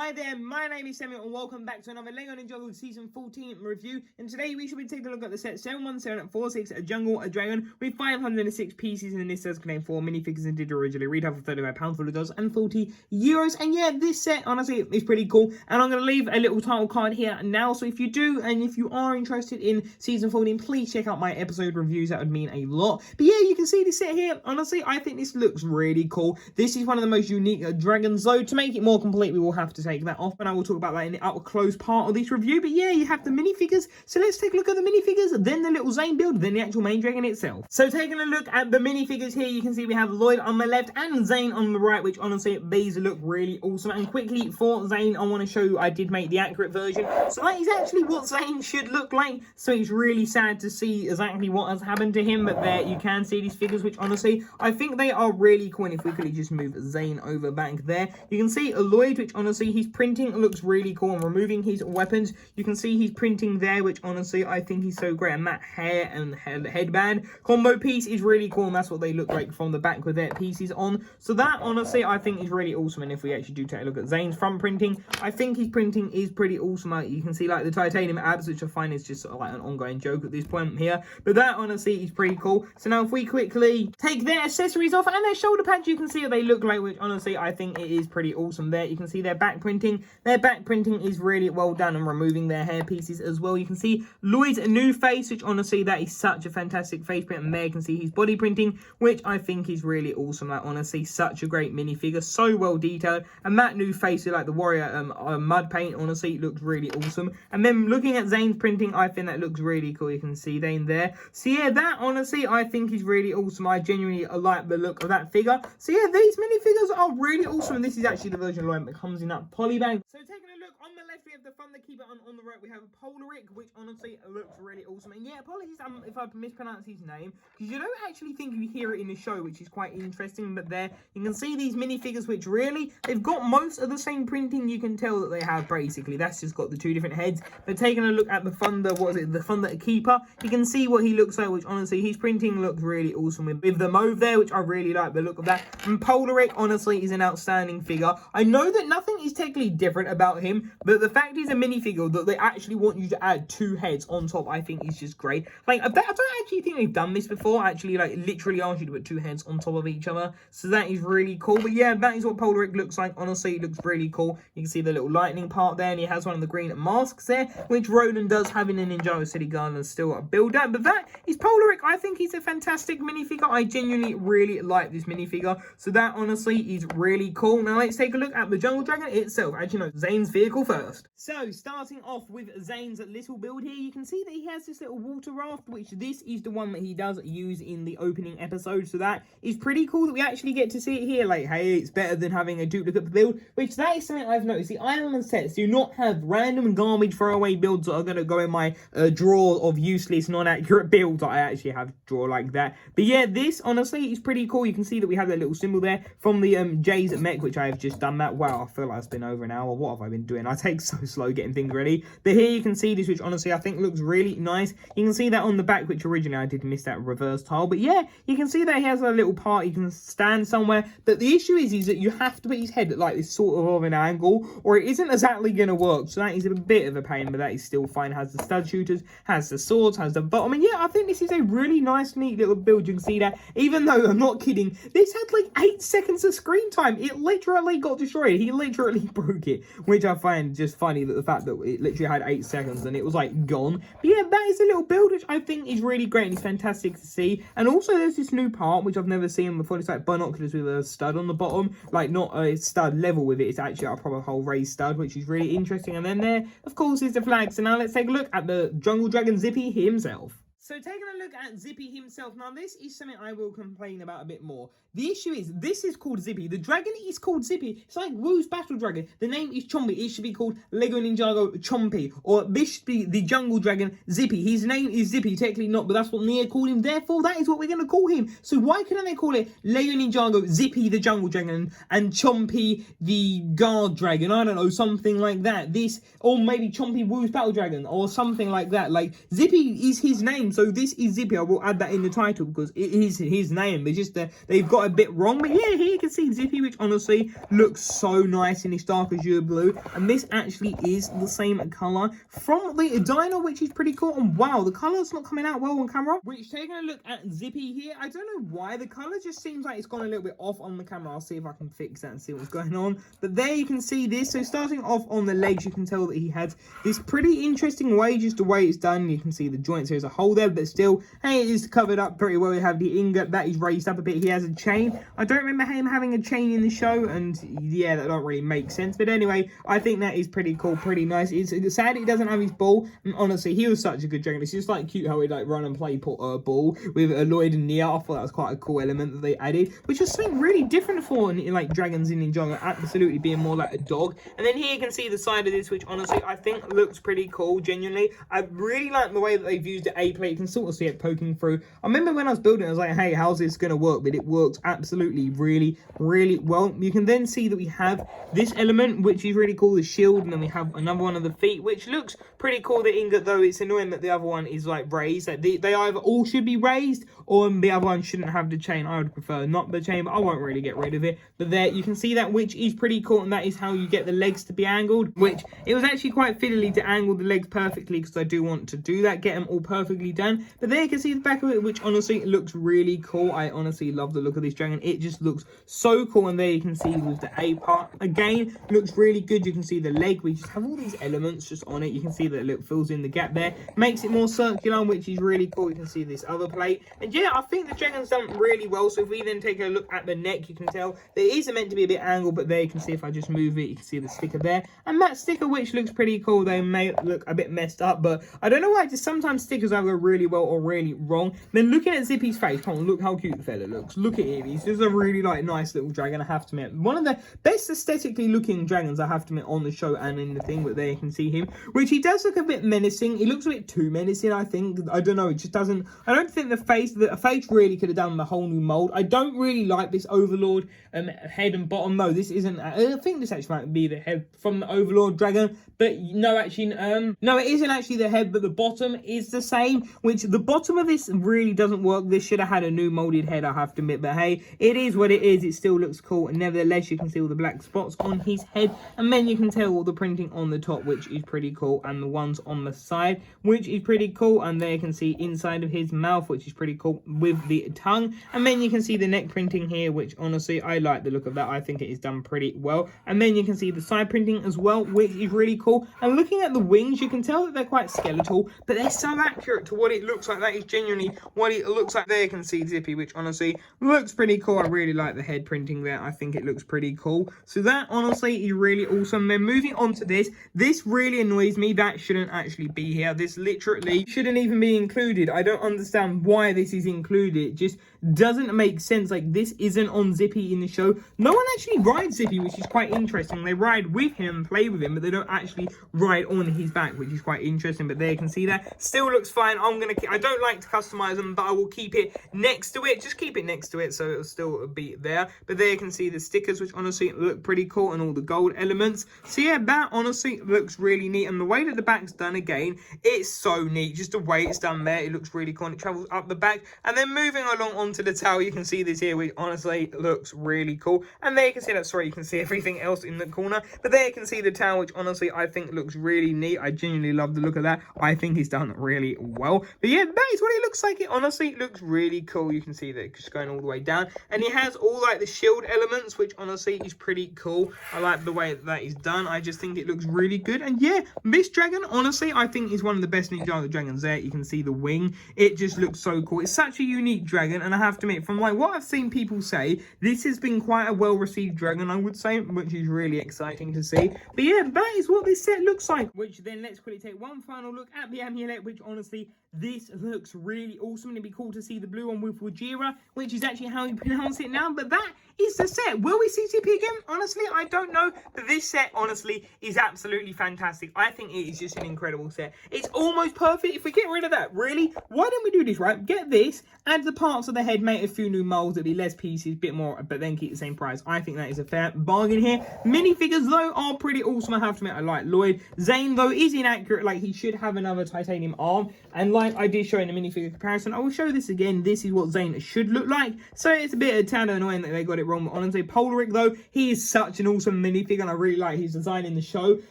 Hi there, my name is Samuel and welcome back to another LEGO Ninjago Season 14 review. And today we shall be taking a look at the set 71746, a Jungle, a Dragon, with 506 pieces, and this does contain 4 minifigures and did originally retail for £35 for $40 and €40. And yeah, this set honestly is pretty cool. And I'm going to leave a little title card here now, so if you do and if you are interested in Season 14, please check out my episode reviews, that would mean a lot. But yeah, you can see this set here. Honestly, I think this looks really cool. This is one of the most unique dragons, though to make it more complete we will have to take that off, and I will talk about that in the up close part of this review. But yeah, you have the minifigures, so let's take a look at the minifigures, then the little Zane build, then the actual main dragon itself. So taking a look at the minifigures here, you can see we have Lloyd on the left and Zane on the right, which honestly these look really awesome. And quickly for Zane, I want to show you I did make the accurate version, so that is actually what Zane should look like. So it's really sad to see exactly what has happened to him, but there you can see these figures, which honestly I think they are really cool. And if we could just move Zane over back there, you can see Lloyd, which honestly his printing looks really cool, and removing his weapons you can see he's printing there, which honestly I think he's so great. And that hair and headband combo piece is really cool, and that's what they look like from the back with their pieces on. So that honestly I think is really awesome. And if we actually do take a look at Zane's front printing, I think his printing is pretty awesome. You can see like the titanium abs, which I find is just sort of like an ongoing joke at this point here, but that honestly is pretty cool. So now if we quickly take their accessories off and their shoulder pads, you can see what they look like, which honestly I think it is pretty awesome. There you can see their back printing. Their back printing is really well done, and removing their hair pieces as well. You can see Lloyd's new face, which honestly that is such a fantastic face print, and there you can see his body printing, which I think is really awesome. Like honestly such a great minifigure, so well detailed. And that new face with like the warrior mud paint honestly looks really awesome. And then looking at Zane's printing, I think that looks really cool. You can see Zane there. So yeah, that honestly I think is really awesome. I genuinely like the look of that figure. So yeah, these minifigures are really awesome, and this is actually the version of Lloyd that comes in that polybag. So taking a look on the left, we have the Thunder Keeper, on the right we have a Polaric, which honestly looks really awesome. And yeah, apologies if I mispronounce his name, because you don't actually think you hear it in the show, which is quite interesting. But there you can see these minifigures, which really they've got most of the same printing. You can tell that they have basically, that's just got the two different heads. But taking a look at the Thunder, what is it, the Thunder Keeper, you can see what he looks like, which honestly his printing looks really awesome with the mauve there, which I really like the look of that. And Polaric honestly is an outstanding figure. I know that nothing is technically different about him, but the fact he's a minifigure that they actually want you to add 2 heads on top, I think is just great. Like I don't actually think they've done this before, actually like literally ask you to put 2 heads on top of each other. So that is really cool. But yeah, that is what Polaric looks like. Honestly it looks really cool. You can see the little lightning part there, and he has one of the green masks there, which Roland does have in a Ninjago City Garden still a build up. But that is Polaric. I think he's a fantastic minifigure. I genuinely really like this minifigure, so that honestly is really cool. Now let's take a look at the Jungle Dragon itself. As you know, Zane's vehicle first. So starting off with Zane's little build here, you can see that he has this little water raft, which this is the one that he does use in the opening episode. So that is pretty cool that we actually get to see it here. Like, hey, it's better than having a duplicate build, which that is something I've noticed. The Island sets do not have random garbage throwaway builds that are going to go in my drawer of useless, non-accurate builds that I actually have drawer like that. But yeah, this honestly is pretty cool. You can see that we have that little symbol there from the Jay's mech, which I have just done that. Wow, I feel like it's been over an hour. What have I been doing? I take so slow getting things ready. But here you can see this, which honestly I think looks really nice. You can see that on the back, which originally I did miss that reverse tile. But yeah, you can see that he has a little part he can stand somewhere. But the issue is that you have to put his head at like this sort of an angle, or it isn't exactly going to work. So that is a bit of a pain, but that is still fine. Has the stud shooters, has the swords, has the bottom. And yeah, I think this is a really nice, neat little build. You can see that, even though I'm not kidding, this had like 8 seconds of screen time. It literally got destroyed. He literally broke it, which I find just funny, that the fact that it literally had 8 seconds and it was like gone. But yeah, that is a little build which I think is really great and it's fantastic to see. And also there's this new part which I've never seen before. It's like binoculars with a stud on the bottom, like not a stud level with it, it's actually a proper whole raised stud, which is really interesting. And then there of course is the flag. So now let's take a look at the Jungle Dragon Zippy himself. So taking a look at Zippy himself, now this is something I will complain about a bit more. The issue is, this is called Zippy. The dragon is called Zippy. It's like Woo's Battle Dragon. The name is Chompy. It should be called LEGO Ninjago Chompy. Or this should be the Jungle Dragon Zippy. His name is Zippy, technically not, but that's what Nia called him. Therefore, that is what we're going to call him. So why couldn't they call it LEGO Ninjago Zippy the Jungle Dragon and Chompy the Guard Dragon? I don't know, something like that. This, or maybe Chompy Woo's Battle Dragon or something like that. Like, Zippy is his name. name. So this is Zippy. I will add that in the title because it is his name. But just they've got a bit wrong. But yeah, here you can see Zippy, which honestly looks so nice in this dark azure blue. And this actually is the same colour from the dino, which is pretty cool. And wow, the colour's not coming out well on camera. Which, taking a look at Zippy here, I don't know why the colour just seems like it's gone a little bit off on the camera. I'll see if I can fix that and see what's going on. But there you can see this. So starting off on the legs, you can tell that he has this pretty interesting way, just the way it's done. You can see the joints here as a whole there, but still, hey, it is covered up pretty well. You have the ingot that is raised up a bit. He has a chain. I don't remember him having a chain in the show, and yeah, that don't really make sense. But anyway, I think that is pretty cool, pretty nice. It's sad he doesn't have his ball, and honestly, he was such a good dragon. It's just like cute how he like run and play ball with Lloyd and Nia. I thought that was quite a cool element that they added, which was something really different for like dragons in Ninjago, absolutely being more like a dog. And then here you can see the side of this, which honestly I think looks pretty cool. Genuinely, I really like the way that they've used the A plate. You can sort of see it poking through. I remember when I was building it, I was like, hey, how's this gonna work? But it works absolutely really well. You can then see that we have this element, which is really cool, the shield, and then we have another one of the feet, which looks pretty cool. The ingot, though, it's annoying that the other one is like raised. Like they either all should be raised, or the other one shouldn't have the chain. I would prefer not the chain, but I won't really get rid of it. But there you can see that, which is pretty cool, and that is how you get the legs to be angled, which it was actually quite fiddly to angle the legs perfectly, because I do want to do that, get them all perfectly done. But there you can see the back of it, which honestly looks really cool. I honestly love the look of this dragon. It just looks so cool. And there you can see with the A part, again, looks really good. You can see the leg, we just have all these elements just on it. You can see that it fills in the gap there, makes it more circular, which is really cool. You can see this other plate, and yeah, I think the dragon's done really well. So if we then take a look at the neck, you can tell that it is meant to be a bit angled, but there you can see, if I just move it, you can see the sticker there, and that sticker, which looks pretty cool. They may look a bit messed up, but I don't know why, just sometimes stickers either really well or really wrong. Then looking at Zippy's face, come on, look how cute the fella looks. Look at him, he's just a really like nice little dragon, I have to admit. One of the best aesthetically looking dragons, I have to admit, on the show and in the thing. But there you can see him, which he does look a bit menacing. He looks a bit too menacing, I think. I don't know, it just doesn't, I don't think the face really could have done the whole new mold. I don't really like this Overlord head and bottom. No, this isn't, I think this actually might be the head from the Overlord dragon, but no, actually, no, it isn't actually the head, but the bottom is the same, which the bottom of this really doesn't work. This should have had a new molded head, I have to admit, but hey, it is what it is. It still looks cool, and nevertheless, you can see all the black spots on his head, and then you can tell all the printing on the top, which is pretty cool, and the ones on the side, which is pretty cool. And there you can see inside of his mouth, which is pretty cool, with the tongue, and then you can see the neck printing here, which honestly I like the look of that. I think it is done pretty well. And then you can see the side printing as well, which is really cool. And looking at the wings, you can tell that they're quite skeletal, but they're so accurate to what it looks like. That is genuinely what it looks like. There you can see Zippy, which honestly looks pretty cool. I really like the head printing there. I think it looks pretty cool. So that honestly is really awesome. Then moving on to this really annoys me. That shouldn't actually be here. This literally shouldn't even be included. I don't understand why this is included. It just doesn't make sense. Like, this isn't on Zippy in the show. No one actually rides Zippy, which is quite interesting. They ride with him and play with him, but they don't actually ride on his back, which is quite interesting. But there you can see that still looks fine. I don't like to customize them, but I will keep it next to it. Just keep it next to it, so it'll still be there. But there you can see the stickers, which honestly look pretty cool, and all the gold elements. So yeah, that honestly looks really neat. And the way that the back's done, again, it's so neat. Just the way it's done there, it looks really cool, and it travels up the back. And then moving along onto the tail, you can see this here, which honestly looks really cool. And there you can see that, sorry, you can see everything else in the corner, but there you can see the tail, which honestly I think looks really neat. I genuinely love the look of that. I think he's done really well. But yeah, that is what it looks like. It honestly looks really cool. You can see that just going all the way down, and he has all like the shield elements, which honestly is pretty cool. I like the way that is done. I just think it looks really good. And yeah, this dragon honestly I think is one of the best Ninjago dragons there. You can see the wing, it just looks so cool. It's such a unique dragon, and I have to admit, from like what I've seen people say, this has been quite a well received dragon, I would say, which is really exciting to see. But yeah, that is what this set looks like. Which then let's quickly take one final look at the amulet, which honestly this looks really awesome. It'd be cool to see the blue one with Wajira, which is actually how you pronounce it now. But that is the set. Will we see Zippy again? Honestly, I don't know. But this set, honestly, is absolutely fantastic. I think it is just an incredible set. It's almost perfect. If we get rid of that, really, why don't we do this, right? Get this, add the parts of the head, make a few new molds. It'll be less pieces, bit more, but then keep the same price. I think that is a fair bargain here. Minifigures, though, are pretty awesome. I have to admit, I like Lloyd. Zane, though, is inaccurate. Like, he should have another titanium arm. And like I did show in the minifigure comparison, I will show this again. This is what Zane should look like. So it's a bit of tad annoying that they got it wrong. But honestly, Polaric though, he is such an awesome minifigure, and I really like his design in the show.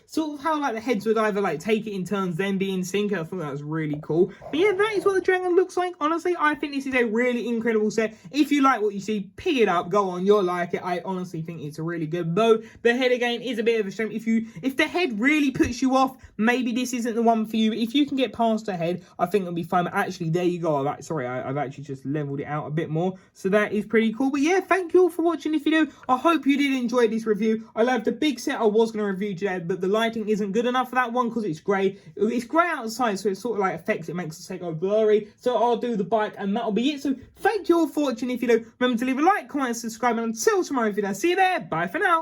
Sort of how like the heads would either like take it in turns, then be in sync. I thought that was really cool. But yeah, that is what the dragon looks like. Honestly, I think this is a really incredible set. If you like what you see, pick it up, go on, you'll like it. I honestly think it's a really good bow. The head again is a bit of a shame. If the head really puts you off, maybe this isn't the one for you. If you can get past the head, I think it'll be fine. But actually, there you go. I've actually just leveled it out a bit more, so that is pretty cool. But yeah, thank you all for watching this video. I hope you did enjoy this review. I love the big set I was going to review today, but the lighting isn't good enough for that one because it's grey. It's grey outside, so it sort of like affects it, makes the set go blurry. So I'll do the bike, and that'll be it. So thank you all for watching this video. Remember to leave a like, comment, and subscribe, and until tomorrow video, see you there. Bye for now.